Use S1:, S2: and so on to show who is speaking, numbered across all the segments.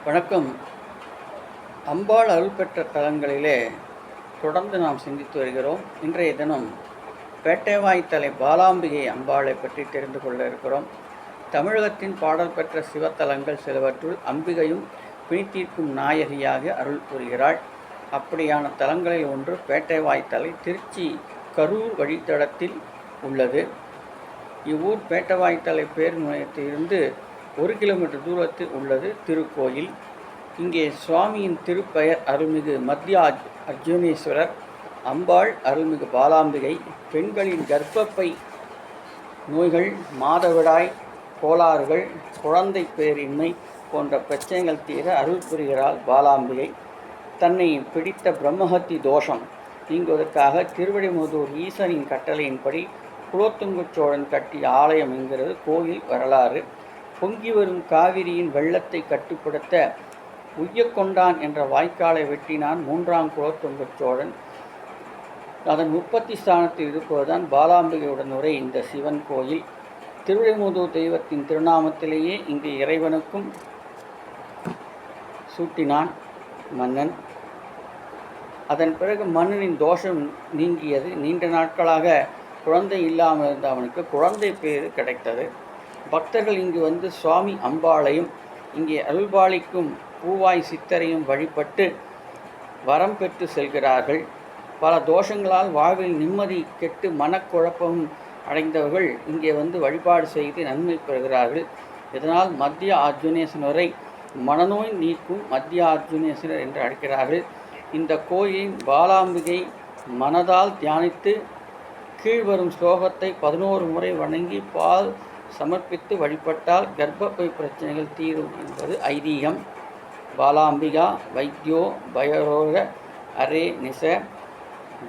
S1: வணக்கம். அம்பாள் அருள் பெற்ற தலங்களிலே தொடர்ந்து நாம் சிந்தித்து வருகிறோம். இன்றைய தினம் பேட்டைவாய்த்தலை பாலாம்பிகை அம்பாளை பற்றி தெரிந்து கொள்ள இருக்கிறோம். தமிழகத்தின் பாடல் பெற்ற சிவத்தலங்கள் சிலவற்றுள் அம்பிகையும் பிணித்தீர்க்கும் நாயகியாக அருள் புரிகிறாள். அப்படியான தலங்களில் ஒன்று பேட்டைவாய்த்தலை திருச்சி கரூர் வழித்தடத்தில் உள்ளது. இவ்வூர் பேட்டைவாய்த்தலை பேர் முனையத்திலிருந்து 1 கிலோமீட்டர் தூரத்தில் உள்ளது திருக்கோயில். இங்கே சுவாமியின் திருப்பெயர் அருள்மிகு மத்திய அர்ஜுனேஸ்வரர், அம்பாள் அருள்மிகு பாலாம்பிகை. பெண்களின் கர்ப்பப்பை நோய்கள், மாதவிடாய் கோளாறுகள், குழந்தை பேரின்மை போன்ற பிரச்சனைகள் தீர அருள் புரிகிறாள் பாலாம்பிகை. தன்னை பிடித்த பிரம்மஹத்தி தோஷம் நீங்குவதற்காக திருவிடைமுதூர் ஈசனின் கட்டளையின்படி குலோத்துங்க சோழன் கட்டிய ஆலயம் என்கிறது கோயில் வரலாறு. பொங்கி வரும் காவிரியின் வெள்ளத்தை கட்டுப்படுத்த உய்யக்கொண்டான் என்ற வாய்க்காலை வெட்டினான் 3ஆம் குலோத்துங்க சோழன். அதன் உற்பத்தி ஸ்தானத்தில் இருப்பதுதான் பாலாம்பிகையுடன் உரை இந்த சிவன் கோயில். திருவிடைமுதூர் தெய்வத்தின் திருநாமத்திலேயே இங்கு இறைவனுக்கும் சூட்டினான் மன்னன். அதன் பிறகு மன்னனின் தோஷம் நீங்கியது. நீண்ட நாட்களாக குழந்தை இல்லாமல் இருந்த அவனுக்கு குழந்தை பேறு கிடைத்தது. பக்தர்கள் இங்கு வந்து சுவாமி அம்பாளையும் இங்கே அருள்பாலிக்கும் பூவாய் சித்தரையும் வழிபட்டு வரம் பெற்று செல்கிறார்கள். பல தோஷங்களால் வாழ்வில் நிம்மதி கெட்டு மனக்குழப்பமும் அடைந்தவர்கள் இங்கே வந்து வழிபாடு செய்து நன்மை பெறுகிறார்கள். இதனால் மத்திய அர்ஜுனேஸ்வரரை மனநோய் நீக்கும் மத்திய அர்ஜுனேஸ்வரர் என்று அழைக்கிறார்கள். இந்த கோயிலின் பாலாம்பிகை மனதால் தியானித்து கீழ்வரும் ஸ்லோகத்தை 11 முறை வணங்கி பால் சமர்ப்பித்து வழிபட்டால் கர்ப்பப்பை பிரச்சனைகள் தீரும் என்பது ஐதீகம். பாலாம்பிகா வைத்தியோ பயோரோக அரே நிச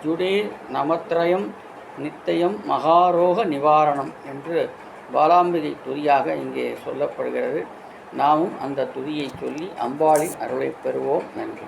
S1: ஜுடே நமத்ரயம் நித்தயம் மகாரோக நிவாரணம் என்று பாலாம்பிகை துதியாக இங்கே சொல்லப்படுகிறது. நாமும் அந்த துதியை சொல்லி அம்பாளின் அருளை பெறுவோம். நன்றி.